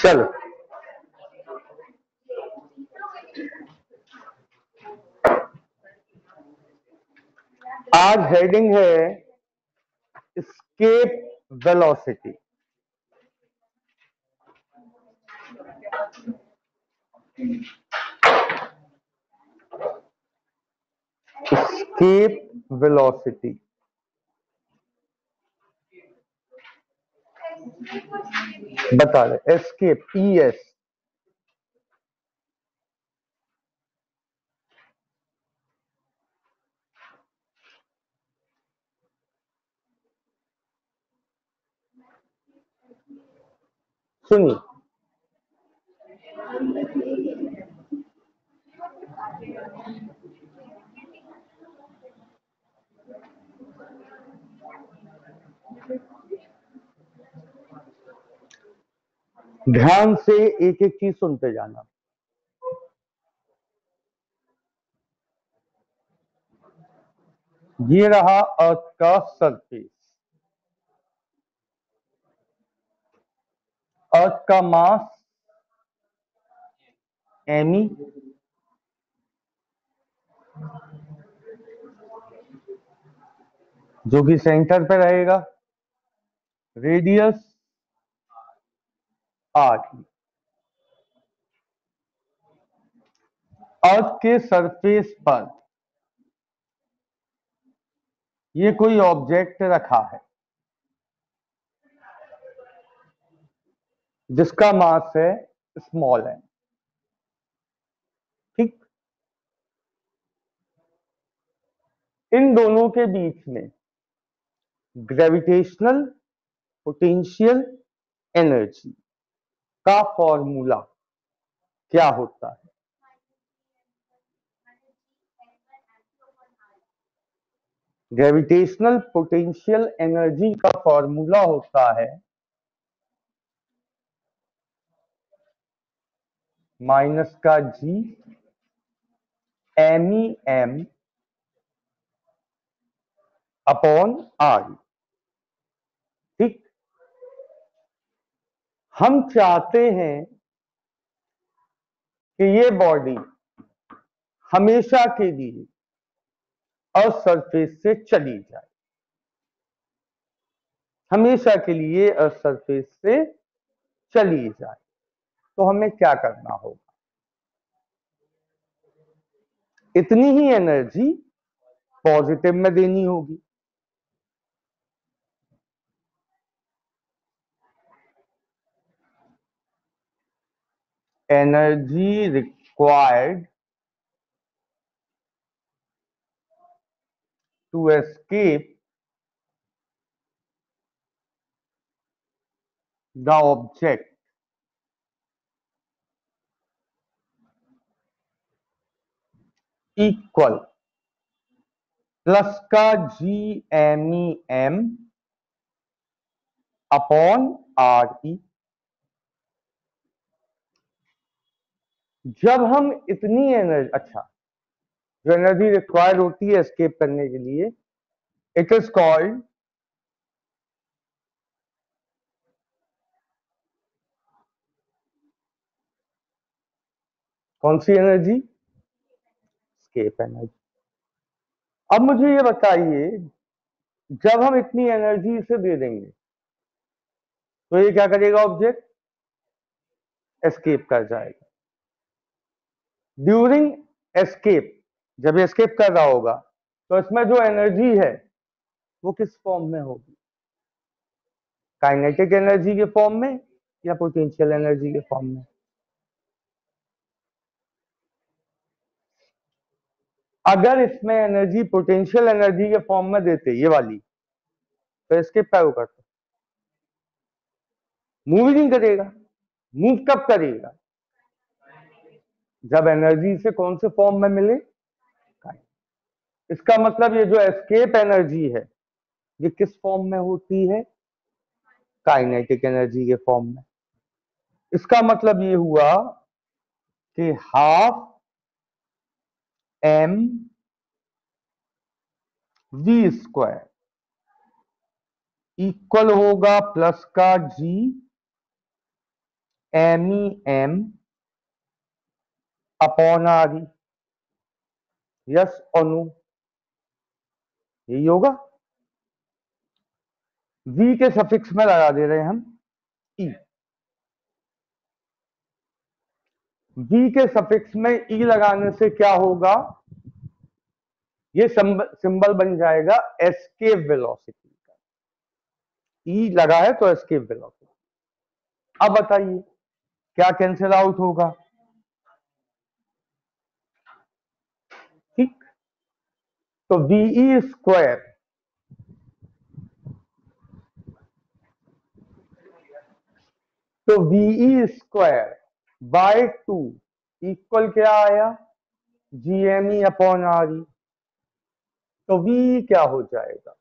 चलो, आज हेडिंग है एस्केप वेलोसिटी। एस्केप वेलोसिटी बता रहे, एस्केप ES। सुनिए, ध्यान से एक एक चीज सुनते जाना। ये रहा अर्थ का सरफेस, अर्थ का मास एमी, जो कि सेंटर पे रहेगा, रेडियस R। अर्थ के सरफेस पर ये कोई ऑब्जेक्ट रखा है जिसका मास है स्मॉल m। ठीक, इन दोनों के बीच में ग्रेविटेशनल पोटेंशियल एनर्जी का फॉर्मूला क्या होता है? ग्रेविटेशनल पोटेंशियल एनर्जी का फॉर्मूला होता है माइनस का G MEM अपॉन R। ठीक, हम चाहते हैं कि ये बॉडी हमेशा के लिए अर्थ सरफेस से चली जाए, हमेशा के लिए अर्थ सरफेस से चली जाए। तो हमें क्या करना होगा? इतनी ही एनर्जी पॉजिटिव में देनी होगी। Energy required to escape the object equal plus का GMEM अपॉन RE। जब हम इतनी एनर्जी, अच्छा, जो एनर्जी रिक्वायर्ड होती है एस्केप करने के लिए, इट इज कॉल्ड कौन सी एनर्जी? Escape energy. अब मुझे ये बताइए, जब हम इतनी एनर्जी इसे दे देंगे तो ये क्या करेगा? ऑब्जेक्ट एस्केप कर जाएगा। ड्यूरिंग एस्केप, जब एस्केप कर रहा होगा तो इसमें जो एनर्जी है वो किस फॉर्म में होगी? काइनेटिक एनर्जी के फॉर्म में या पोटेंशियल एनर्जी के फॉर्म में? अगर इसमें एनर्जी पोटेंशियल एनर्जी के फॉर्म में देते, ये वाली, तो एस्केप क्या करता? मूव ही नहीं करेगा। मूव कब करेगा? जब एनर्जी से कौन से फॉर्म में मिले? इसका मतलब ये जो एस्केप एनर्जी है ये किस फॉर्म में होती है? काइनेटिक एनर्जी के फॉर्म में। इसका मतलब ये हुआ कि half m v square equal होगा प्लस का G MEM upon RE। Yes और नो, यही होगा। V के सफिक्स में लगा दे रहे हैं हम E। V के सफिक्स में E लगाने से क्या होगा, ये सिंबल बन जाएगा एस्केप वेलोसिटी का। E लगा है तो एस्केप वेलोसिटी। अब बताइए क्या कैंसिल आउट होगा। ठीक, तो VE square VE square by 2 equal क्या आया, GME अपॉन RE। तो VE क्या हो जाएगा,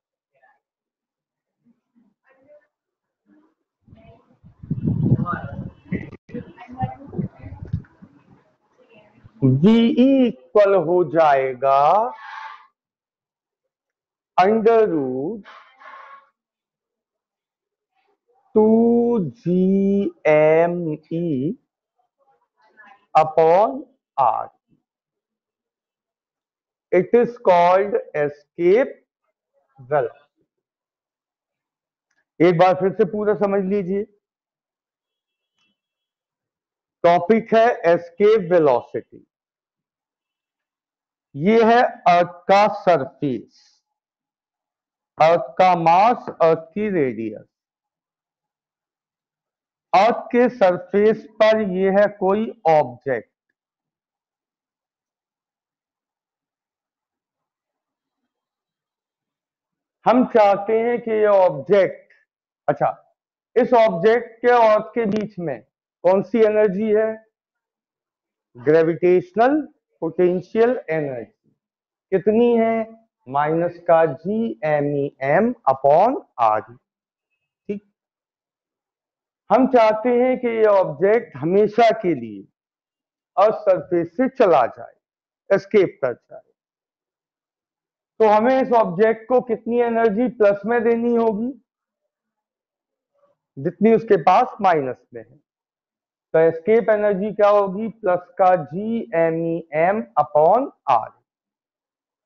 VE इक्वल हो जाएगा under root 2GME upon R। It is called escape velocity. एक बार फिर से पूरा समझ लीजिए। टॉपिक है एस्केप वेलोसिटी। ये है अर्थ का सरफेस, अर्थ का मास, अर्थ की रेडियस। अर्थ के सरफेस पर यह है कोई ऑब्जेक्ट, हम चाहते हैं कि ये ऑब्जेक्ट, अच्छा, इस ऑब्जेक्ट के और अर्थ के बीच में कौन सी एनर्जी है, ग्रेविटेशनल पोटेंशियल एनर्जी। कितनी है, माइनस का GMEM अपॉन RE। ठीक, हम चाहते हैं कि ये ऑब्जेक्ट हमेशा के लिए अर्थ सरफेस से चला जाए, एस्केप कर जाए। तो हमें इस ऑब्जेक्ट को कितनी एनर्जी प्लस में देनी होगी, जितनी उसके पास माइनस में है। तो एस्केप एनर्जी क्या होगी, प्लस का GMEM upon R,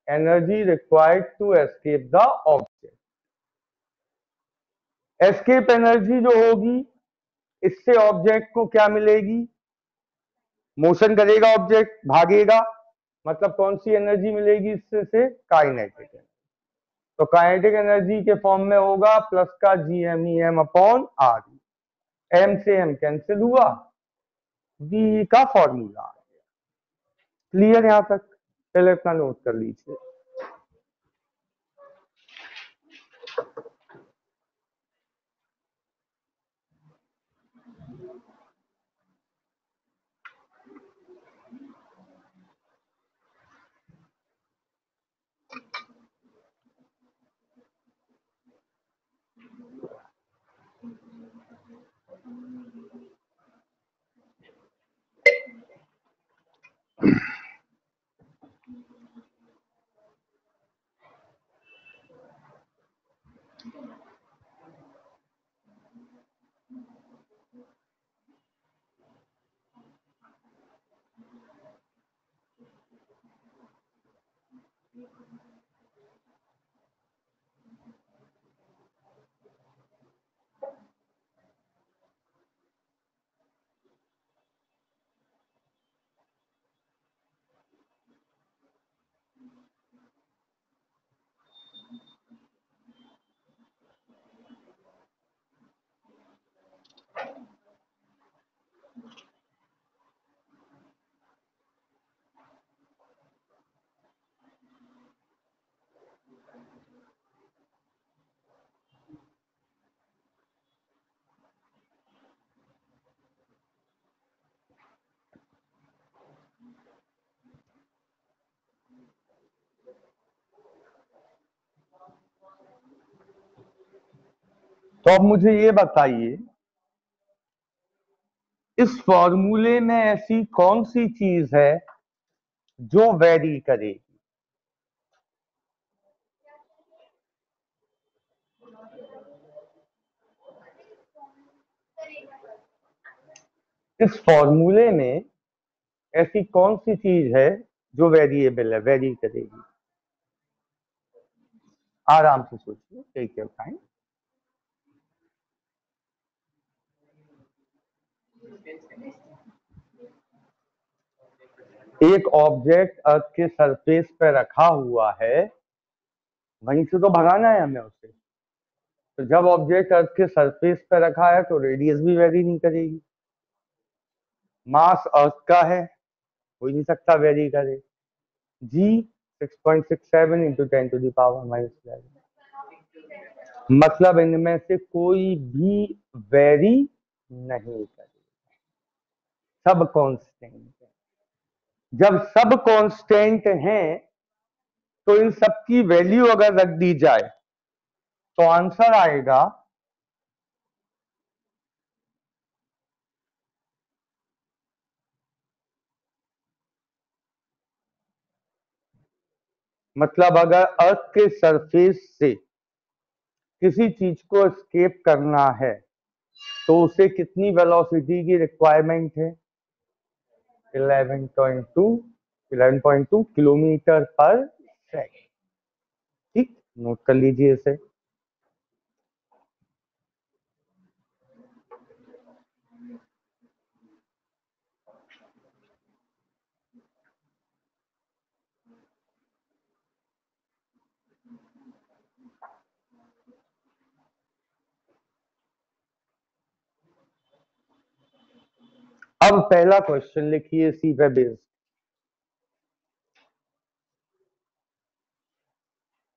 energy required to escape the object. Escape energy जो होगी, इससे ऑब्जेक्ट को क्या मिलेगी, मोशन करेगा ऑब्जेक्ट, भागेगा, मतलब कौन सी एनर्जी मिलेगी इससे, से काइनेटिक एनर्जी। तो काइनेटिक एनर्जी के फॉर्म में होगा प्लस का GMEM अपॉन R। M से M कैंसिल हुआ, V का फॉर्मूला आ गया। क्लियर यहां तक, पहले इतना नोट कर लीजिए। तो अब मुझे ये बताइए, इस फॉर्मूले में ऐसी कौन सी चीज है जो वेरी करेगी। इस फॉर्मूले में ऐसी कौन सी चीज है जो वेरिएबल है, वेरी करेगी? आराम से सोचिए, टेक योर टाइम। एक ऑब्जेक्ट अर्थ के सरफेस पे रखा हुआ है, वहीं से तो भगाना है हमें उसे। तो जब ऑब्जेक्ट अर्थ के सरफेस पे रखा है तो रेडियस भी वेरी नहीं करेगी। मास अर्थ का है, हो ही नहीं सकता वेरी करे। जी 6.67 इंटू 10⁻⁻11, मतलब इनमें से कोई भी वेरी नहीं करेगा, सब कांस्टेंट है। जब सब कांस्टेंट हैं तो इन सब की वैल्यू अगर रख दी जाए तो आंसर आएगा मतलब अगर अर्थ के सरफेस से किसी चीज को एस्केप करना है तो उसे कितनी वेलोसिटी की रिक्वायरमेंट है? 11.2 किलोमीटर पर सेकंड। ठीक, नोट कर लीजिए इसे। अब पहला क्वेश्चन लिखिए इसी पे बेस्ड।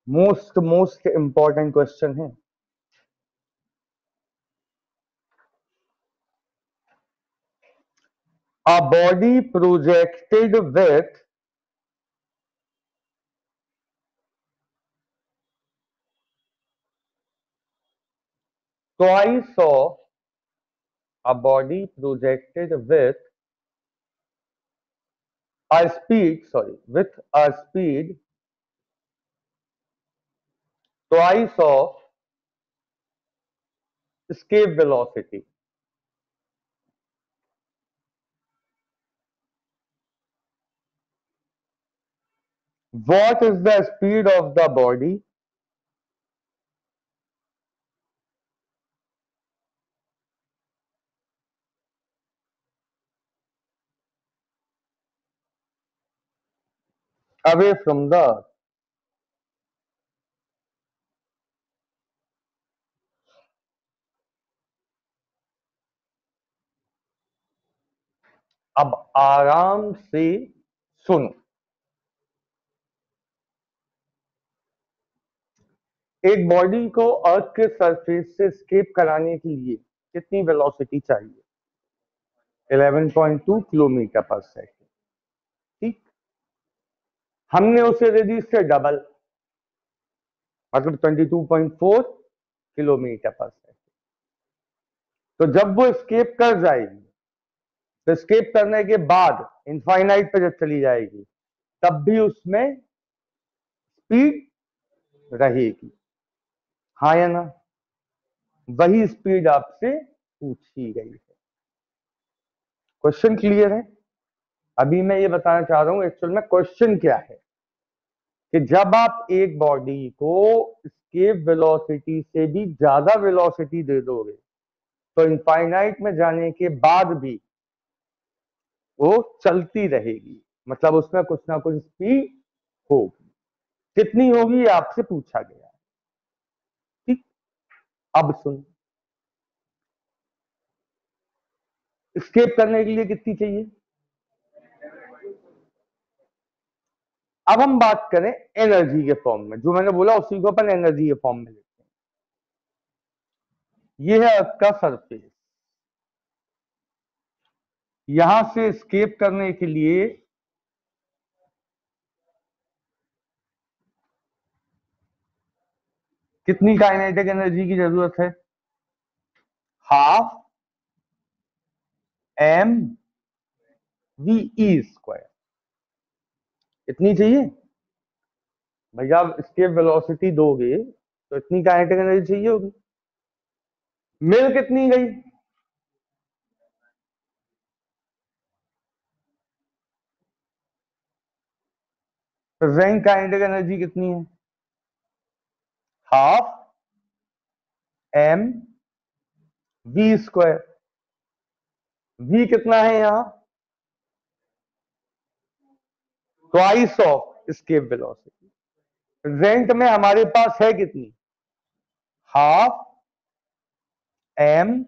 मोस्ट इंपॉर्टेंट क्वेश्चन है। A body projected with twice of a body projected with a speed, with a speed twice of escape velocity. What is the speed of the body away from the earth? अब आराम से सुनो। एक body को अर्थ के surface से escape कराने के लिए कितनी वेलोसिटी चाहिए? 11.2 किलोमीटर पर सेकंड। ठीक, हमने उसे दे दी इससे डबल, मतलब 22.4 किलोमीटर पर सेकंड। तो जब वो स्केप कर जाएगी तो स्केप करने के बाद इनफाइनाइट पे जब चली जाएगी तब भी उसमें स्पीड रहेगी, हाँ या ना? वही स्पीड आपसे पूछी गई है। क्वेश्चन क्लियर है? अभी मैं ये बताना चाह रहा हूं एक्चुअल में क्वेश्चन क्या है, कि जब आप एक बॉडी को स्केप वेलोसिटी से भी ज्यादा वेलोसिटी दे दोगे तो इनफाइनाइट में जाने के बाद भी वो चलती रहेगी, मतलब उसमें कुछ ना कुछ स्पीड होगी। कितनी होगी ये आपसे पूछा गया है। ठीक, अब सुन, स्केप करने के लिए कितनी चाहिए? अब हम बात करें एनर्जी के फॉर्म में, जो मैंने बोला उसी को अपन एनर्जी के फॉर्म में लिखते हैं। ये है अर्थ का सरफेस, यहां से स्केप करने के लिए कितनी काइनेटिक एनर्जी की जरूरत है? Half M V E square. इतनी चाहिए भैया। आप स्केप वेलोसिटी दोगे तो इतनी काइनेटिक एनर्जी चाहिए होगी। मिल कितनी गई? प्रेजेंट काइनेटिक एनर्जी कितनी है? Half M V square. V कितना है यहां? Twice of escape velocity. Present में हमारे पास है कितनी? Half M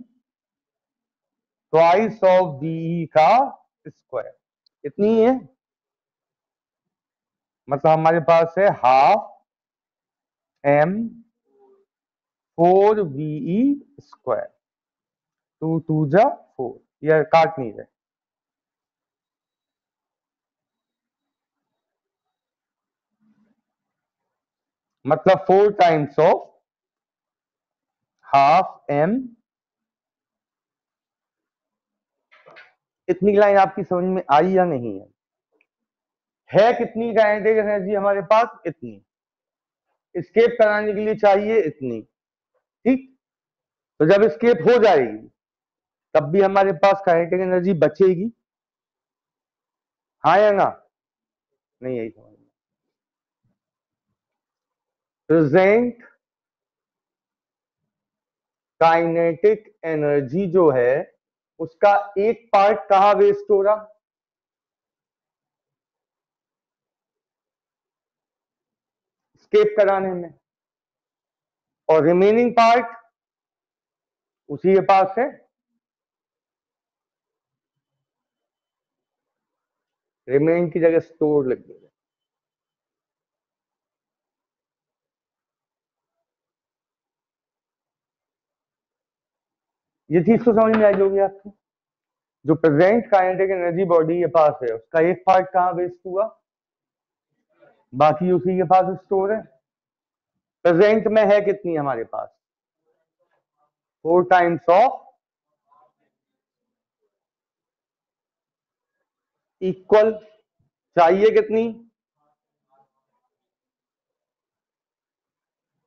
twice of V का स्क्वायर। कितनी है? मतलब हमारे पास है हाफ एम 4 VE स्क्वायर। 2 2 जा 4, यह काट नहीं रहे। मतलब 4 टाइम्स ऑफ हाफ एम। इतनी लाइन आपकी समझ में आई या नहीं है कितनी काइनेटिक एनर्जी हमारे पास? इतनी। स्केप कराने के लिए चाहिए इतनी। ठीक। तो जब स्केप हो जाएगी तब भी हमारे पास काइनेटिक एनर्जी बचेगी, हाँ या ना? नहीं, यही समझ में। प्रेजेंट काइनेटिक एनर्जी जो है उसका एक पार्ट कहां वेस्ट हो रहा? स्केप कराने में। और रिमेनिंग पार्ट उसी के पास है। रिमेनिंग की जगह स्टोर लग गई। ये चीज तो समझ में आई होगी आपको। जो प्रेजेंट काइनेटिक एनर्जी बॉडी के पास है उसका एक पार्ट कहां वेस्ट हुआ? बाकी उसी के पास स्टोर है। प्रेजेंट में है कितनी हमारे पास? 4 टाइम्स ऑफ इक्वल। चाहिए कितनी?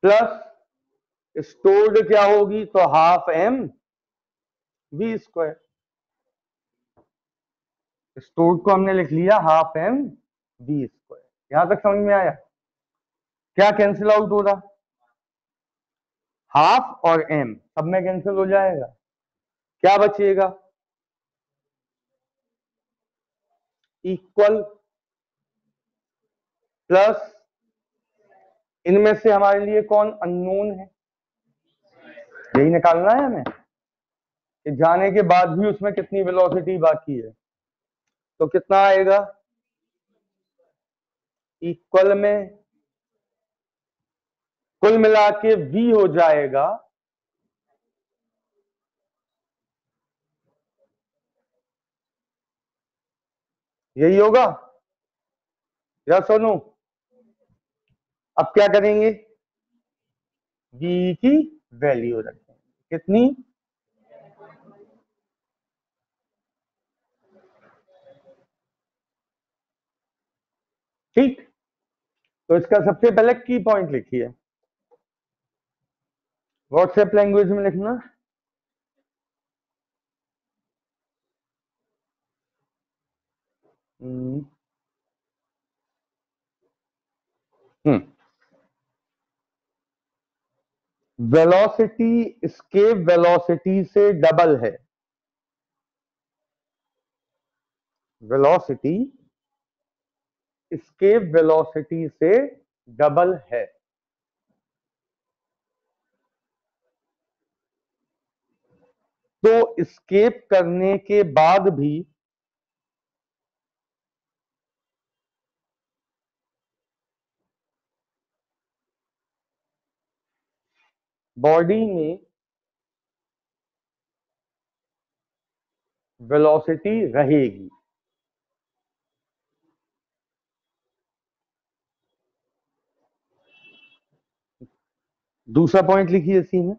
प्लस स्टोर्ड क्या होगी? तो half M V square. Stored को हमने लिख लिया हाफ एम वी स्क्वायर। यहां तक समझ में आया? क्या कैंसिल आउट हो रहा? हाफ और एम सब में कैंसिल हो जाएगा। क्या बचेगा? इक्वल प्लस इनमें से हमारे लिए कौन अननोन है? यही निकालना है हमें कि जाने के बाद भी उसमें कितनी वेलोसिटी बाकी है। तो कितना आएगा? इक्वल में कुल मिला के v हो जाएगा यही होगा या सुनो? अब क्या करेंगे? v की वैल्यू रखेंगे। कितनी? ठीक। तो इसका सबसे पहले की पॉइंट लिखिए। व्हाट्सएप लैंग्वेज में लिखना। हम्म वेलोसिटी एस्केप वेलोसिटी से डबल है। वेलोसिटी एस्केप वेलोसिटी से डबल है। तो एस्केप करने के बाद भी बॉडी में वेलोसिटी रहेगी। दूसरा पॉइंट लिखिए इसी में।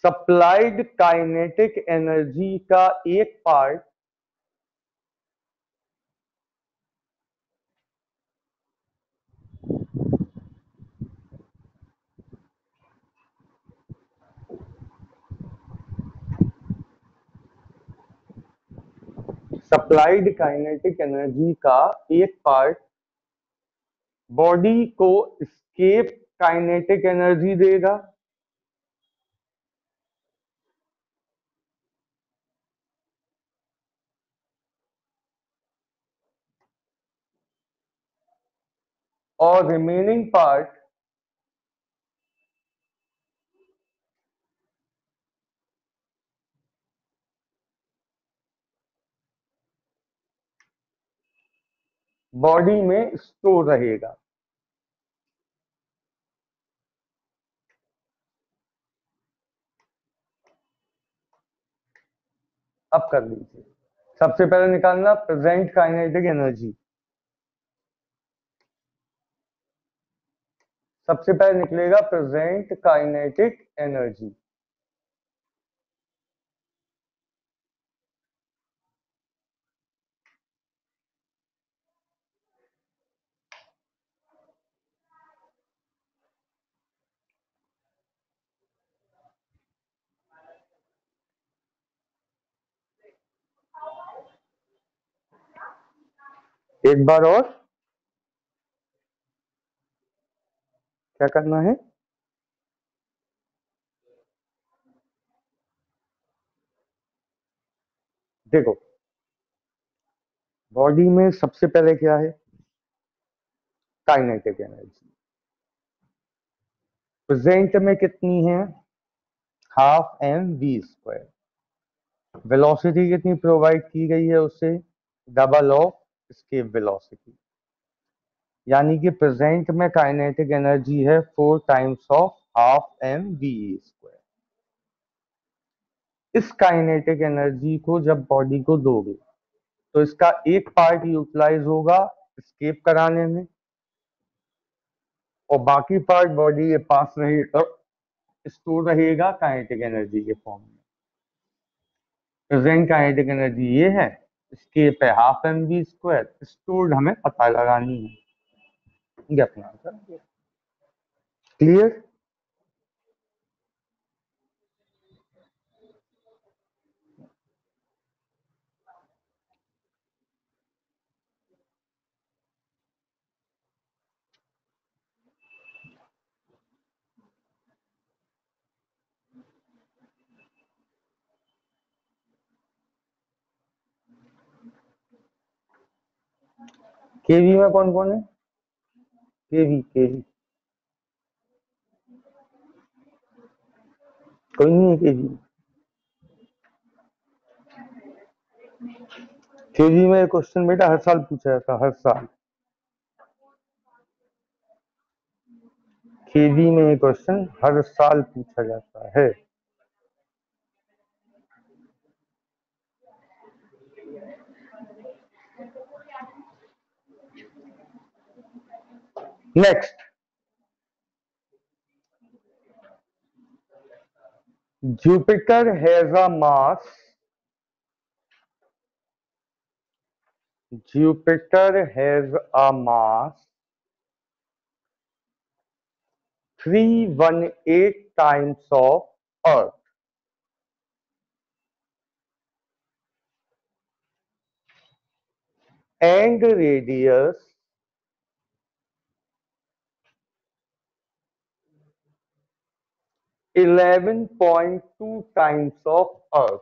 सप्लाइड काइनेटिक एनर्जी का एक पार्ट सप्लाइड काइनेटिक एनर्जी का एक पार्ट बॉडी को एस्केप काइनेटिक एनर्जी देगा और रिमेनिंग पार्ट बॉडी में स्टोर रहेगा। अब कर लीजिए, सबसे पहले निकालना प्रेजेंट काइनेटिक एनर्जी। सबसे पहले निकलेगा प्रेजेंट काइनेटिक एनर्जी। एक बार और क्या करना है, देखो बॉडी में सबसे पहले क्या है, काइनेटिक एनर्जी। प्रेजेंट में कितनी है, half M V square. Velocity कितनी प्रोवाइड की गई है उससे, डबल ऑफ एस्केप वेलोसिटी। यानी कि प्रेजेंट में काइनेटिक एनर्जी है 4 times of half M V square. इस काइनेटिक एनर्जी को जब बॉडी को दोगे तो इसका एक पार्ट यूटिलाइज होगा एस्केप कराने में और बाकी पार्ट बॉडी के पास रहेगा, स्टोर रहेगा काइनेटिक एनर्जी के फॉर्म में। प्रेजेंट काइनेटिक एनर्जी ये है, एस्केप है half M V square, stored हमें पता लगानी है। ये अपना आंसर। क्लियर। केवी में कौन कौन है, केवी केवी कोई नहीं है केवी। केवी में क्वेश्चन बेटा हर साल पूछा जाता है, हर साल केवी में क्वेश्चन हर साल पूछा जाता है। Next, Jupiter has a mass. Jupiter has a mass 318 times of Earth and radius 11.2 times of Earth.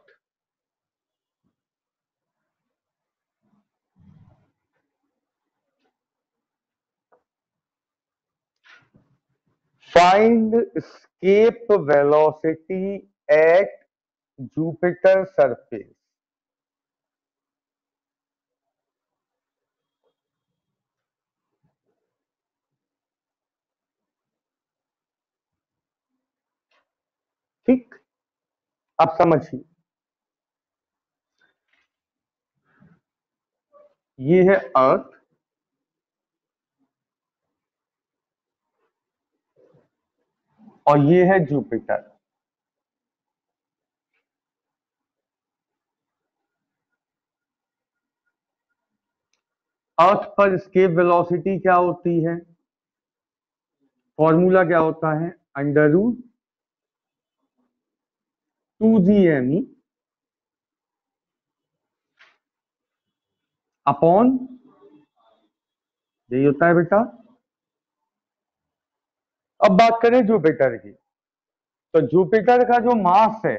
Find escape velocity at Jupiter surface. ठीक, अब समझिए, ये है अर्थ और ये है जुपिटर। अर्थ पर escape velocity क्या होती है, फॉर्मूला क्या होता है, √2gme अपॉन, यही होता है बेटा। अब बात करें जुपिटर की, तो जुपिटर का जो मास है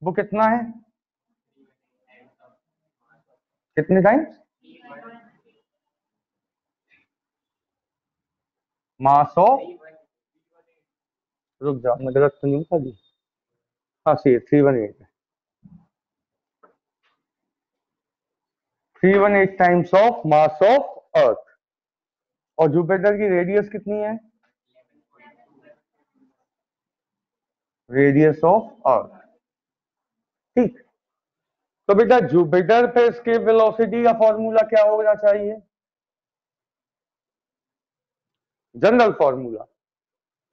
वो कितना है, कितने टाइम्स, मास ऑफ, रुक जाओ मैं गलत तो नहीं बता दी, हाँ सही है, 318 है, 318 times of mass of earth. और जुपिटर की रेडियस कितनी है, रेडियस ऑफ अर्थ। ठीक, तो बेटा जुपिटर पे एस्केप वेलोसिटी का फॉर्मूला क्या होना चाहिए, जनरल फॉर्मूला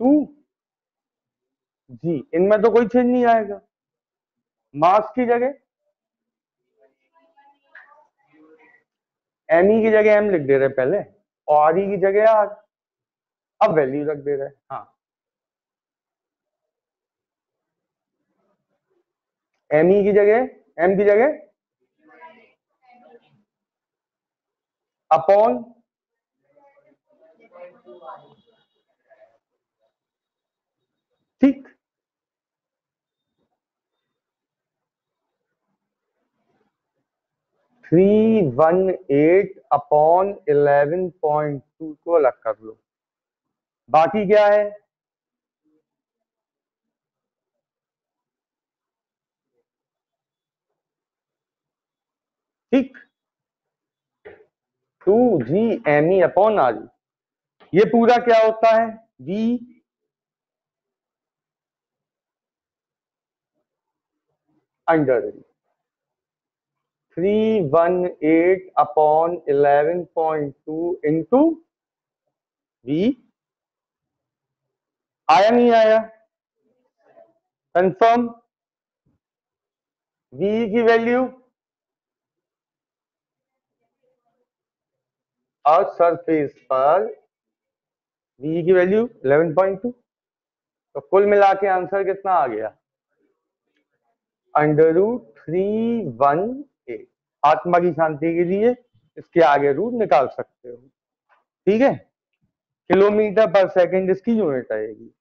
2g, इनमें तो कोई चेंज नहीं आएगा। मास की जगह एम की जगह एम लिख दे रहे पहले, और आर की जगह आर, अब वैल्यू रख दे रहे। हाँ, एम की जगह अपॉन, ठीक, 318 अपॉन 11.2 को अलग कर लो, बाकी क्या है, ठीक, 2g me अपॉन आर। ये पूरा क्या होता है, v under 318 upon 11.2 into v, आया नहीं आया, कंफर्म। v की वैल्यू अर्थ सरफेस पर, v की वैल्यू 11.2, तो कुल मिला के आंसर कितना आ गया, अंडर रूट 318। आत्मा की शांति के लिए इसके आगे रूट निकाल सकते हो, ठीक है। किलोमीटर पर सेकंड इसकी यूनिट आएगी।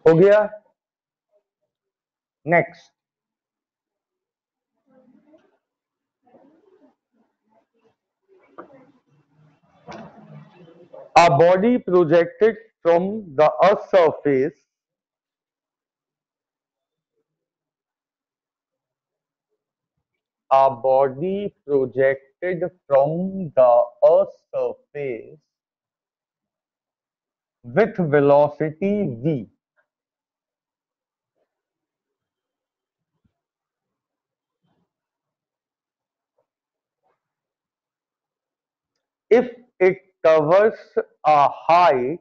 हो गया, next. A body projected from the earth's surface a body projected from the earth's surface with velocity v, if it covers a height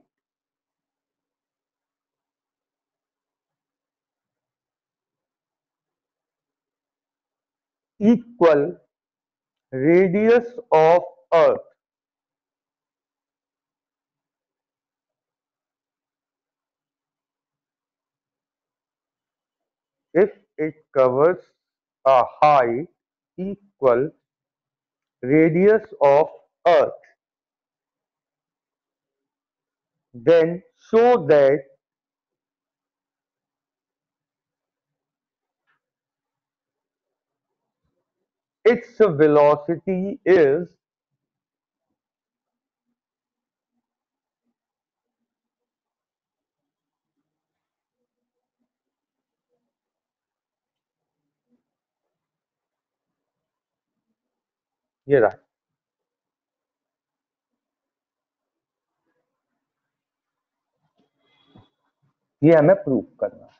equal radius of Earth. If it covers a height equal radius of Earth, then show that its velocity is ये रहा, ये हमें prove करना है।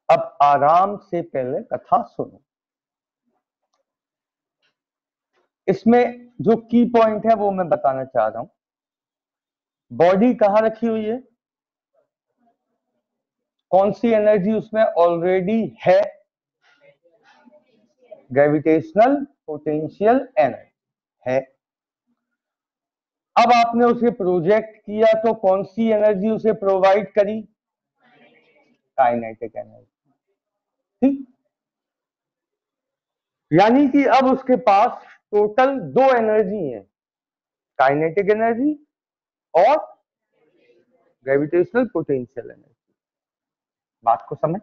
अब आराम से पहले कथा सुनो। इसमें जो की पॉइंट है वो मैं बताना चाह रहा हूं। बॉडी कहां रखी हुई है, कौन सी एनर्जी उसमें ऑलरेडी है, ग्रेविटेशनल पोटेंशियल एनर्जी है। अब आपने उसे प्रोजेक्ट किया तो कौन सी एनर्जी उसे प्रोवाइड करी, काइनेटिक एनर्जी। ठीक, यानी कि अब उसके पास टोटल दो एनर्जी है, काइनेटिक एनर्जी और ग्रेविटेशनल पोटेंशियल एनर्जी। बात को समझ,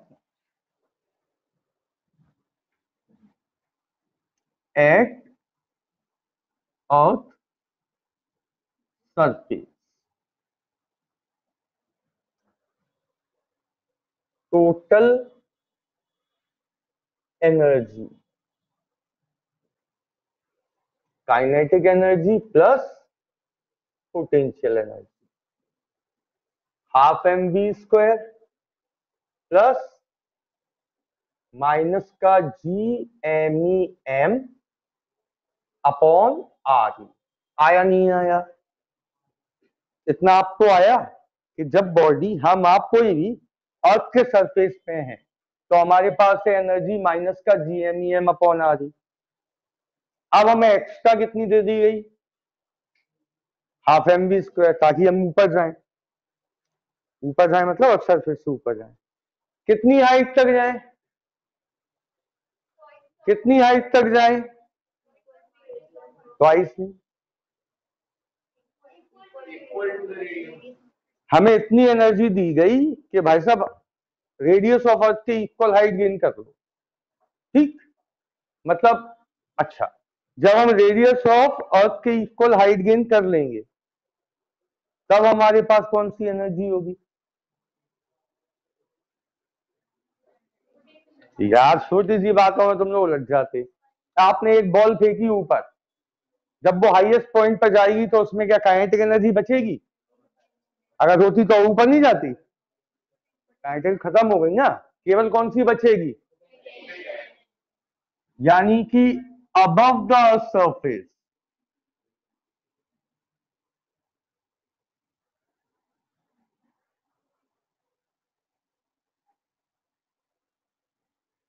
at earth surface total energy, kinetic energy plus potential energy, half mv² plus minus का gmem अपॉन r। आया नहीं आया? इतना आपको आया कि जब बॉडी, हम आप कोई भी अर्थ के सरफेस पे हैं तो हमारे पास है एनर्जी माइनस का gmem अपॉन r। अब हमें एक्स्ट्रा कितनी दे दी गई, हाफ mv², ताकि हम ऊपर जाएं। ऊपर जाए मतलब अर्थ सरफेस से ऊपर जाए, कितनी हाइट तक जाए, कितनी हाइट तक जाए, ट्वाइस में। हमें इतनी एनर्जी दी गई कि भाई साहब रेडियस ऑफ अर्थ के इक्वल हाइट गेन कर लो। ठीक, मतलब अच्छा, जब हम रेडियस ऑफ अर्थ के इक्वल हाइट गेन कर लेंगे तब हमारे पास कौन सी एनर्जी होगी? यार छोटी सी बातों में तुम लोग उलझ जाते। आपने एक बॉल फेंकी ऊपर, जब वो हाईएस्ट पॉइंट पर जाएगी तो उसमें क्या काइनेटिक एनर्जी बचेगी? अगर होती तो ऊपर नहीं जाती, काइनेटिक खत्म हो गई ना, केवल कौन सी बचेगी? यानी कि above the surface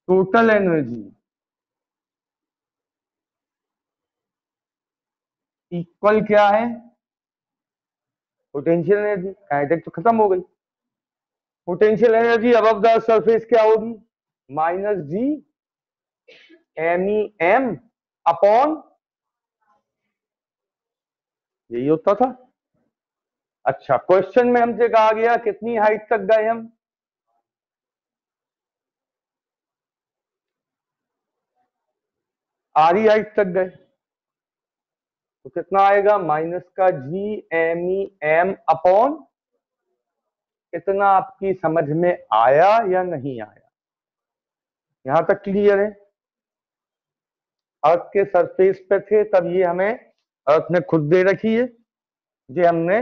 total energy equal क्या है? Potential energy. काइनेटिक तो खत्म हो गई। Potential energy above the surface क्या होगी? माइनस gmem अपॉन, यही होता था। अच्छा, क्वेश्चन में हमसे कहा गया कितनी हाइट तक गए हम? आरी हाइट तक गए, तो कितना आएगा? माइनस का gmem अपॉन, इतना आपकी समझ में आया या नहीं आया? यहां तक क्लियर है? अर्थ के सरफेस पे थे तब ये हमें अर्थ ने खुद दे रखी है, ये हमने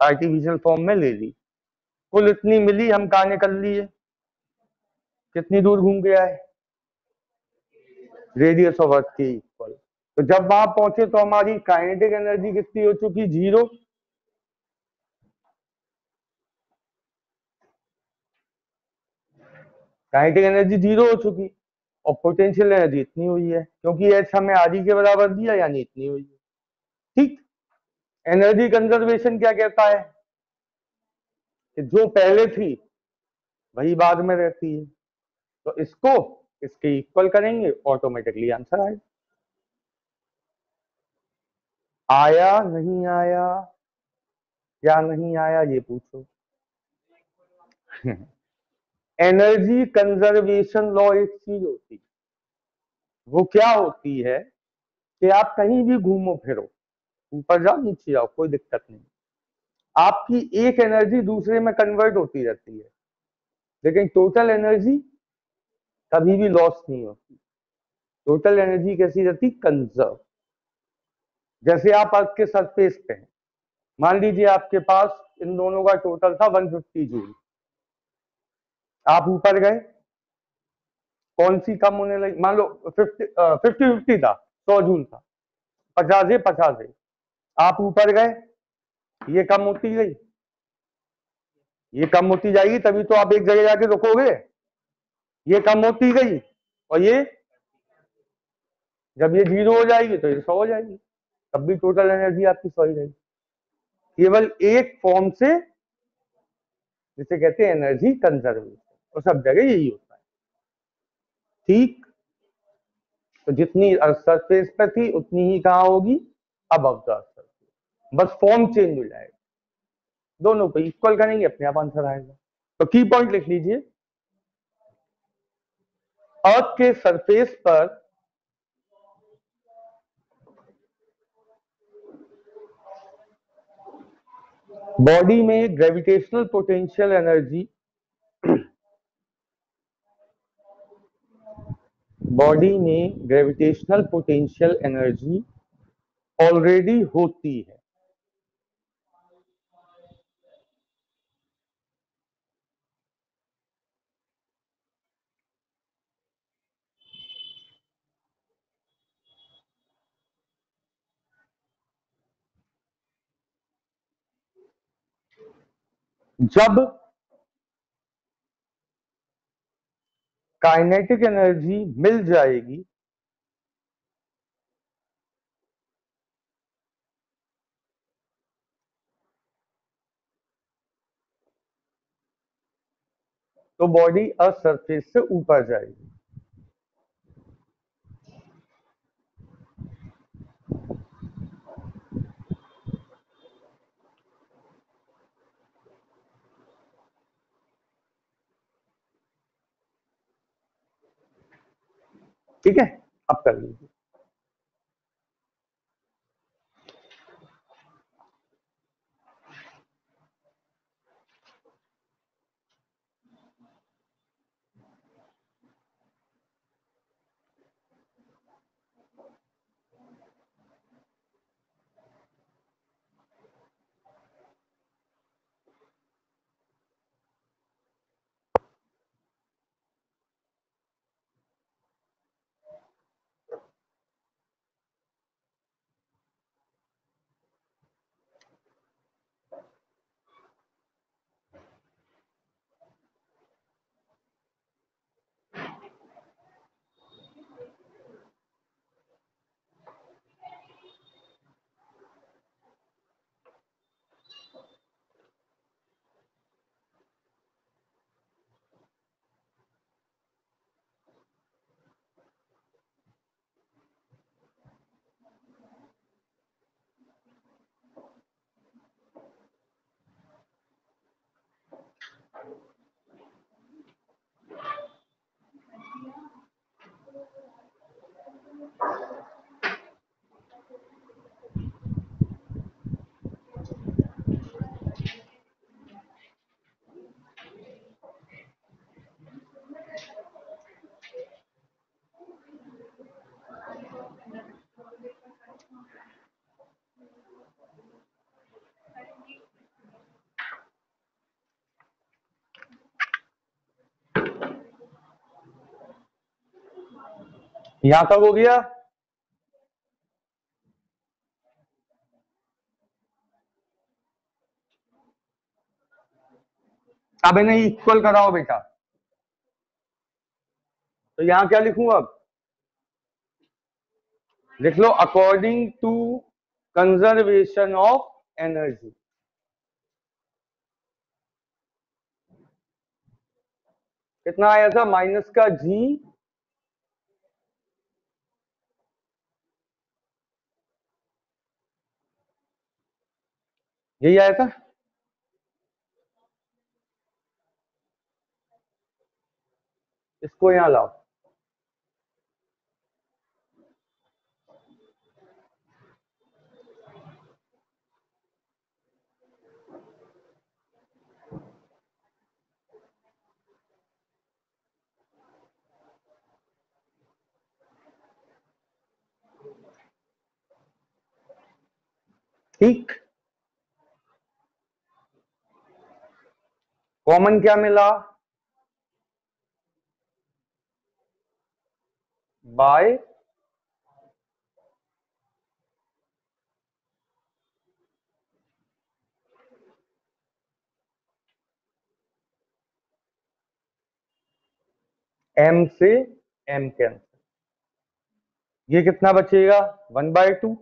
आर्टिफिशियल फॉर्म में ले ली। कुल इतनी मिली, हम कहा निकल लिए, कितनी दूर घूम गया है? रेडियस ऑफ अर्थ के इक्वल। तो जब वहां पहुंचे तो हमारी काइनेटिक एनर्जी कितनी हो चुकी? 0। काइनेटिक एनर्जी 0 हो चुकी और पोटेंशियल एनर्जी इतनी हुई है, क्योंकि एच हमें आर ई के बराबर दिया, यानी इतनी हुई है। ठीक। एनर्जी कंजर्वेशन क्या कहता है कि जो पहले थी वही बाद में रहती है, तो इसको इसके इक्वल करेंगे, ऑटोमेटिकली आंसर आएगा। आया नहीं आया, क्या नहीं आया ये पूछो। एनर्जी कंजर्वेशन लॉ एक चीज होती है, वो क्या होती है कि आप कहीं भी घूमो फिरो, ऊपर जाओ नीचे जाओ, कोई दिक्कत नहीं, आपकी एक एनर्जी दूसरे में कन्वर्ट होती रहती है, लेकिन टोटल एनर्जी कभी भी लॉस नहीं होती। टोटल एनर्जी कैसी रहती? कंजर्व। जैसे आप अर्थ के सरफेस पे हैं, मान लीजिए आपके पास इन दोनों का टोटल था 150 जूल, आप ऊपर गए, कौन सी कम होने लगी? मान लो 50-50 था, 100 जूल था, 50 है, आप ऊपर गए, ये कम होती गई, ये कम होती जाएगी, तभी तो आप एक जगह जाके रुकोगे। ये कम होती गई और ये जब ये 0 हो जाएगी तो ये 100 हो जाएगी, तब भी टोटल एनर्जी आपकी 100 ही रहेगी। केवल एक फॉर्म से, जिसे कहते हैं एनर्जी कंजर्वेशन, तो सब जगह यही होता है। ठीक। तो जितनी सरफेस पे थी उतनी ही कहां होगी? अबव द सरफेस, बस फॉर्म चेंज हो जाएगा, दोनों को इक्वल करेंगे, अपने आप आंसर आएगा। तो की पॉइंट लिख लीजिए, अर्थ के सरफेस पर बॉडी में ग्रेविटेशनल पोटेंशियल एनर्जी, बॉडी में ग्रेविटेशनल पोटेंशियल एनर्जी ऑलरेडी होती है। जब काइनेटिक एनर्जी मिल जाएगी तो बॉडी अर्थ सरफेस से ऊपर जाएगी। ठीक है, अब कर लीजिए। यहां तक हो गया। अब इन्हें इक्वल कराओ बेटा, तो यहां क्या लिखूं अब, लिख लो according to conservation of energy. कितना आया था, माइनस का जी यही आया था। इसको यहां लाओ, ठीक। कॉमन क्या मिला, बाय एम से एम कैंसिल, ये कितना बचेगा 1/2।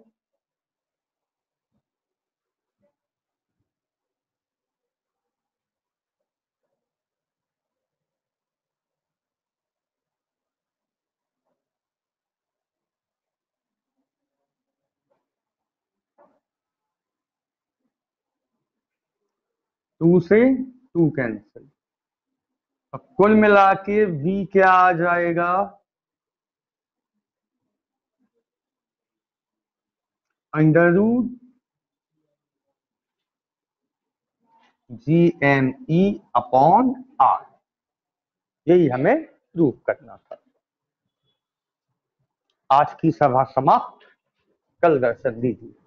टू से टू कैंसिल, कुल मिला के v क्या आ जाएगा, under root GME upon R। यही हमें प्रूव करना था। आज की सभा समाप्त, कल दर्शन दीजिए।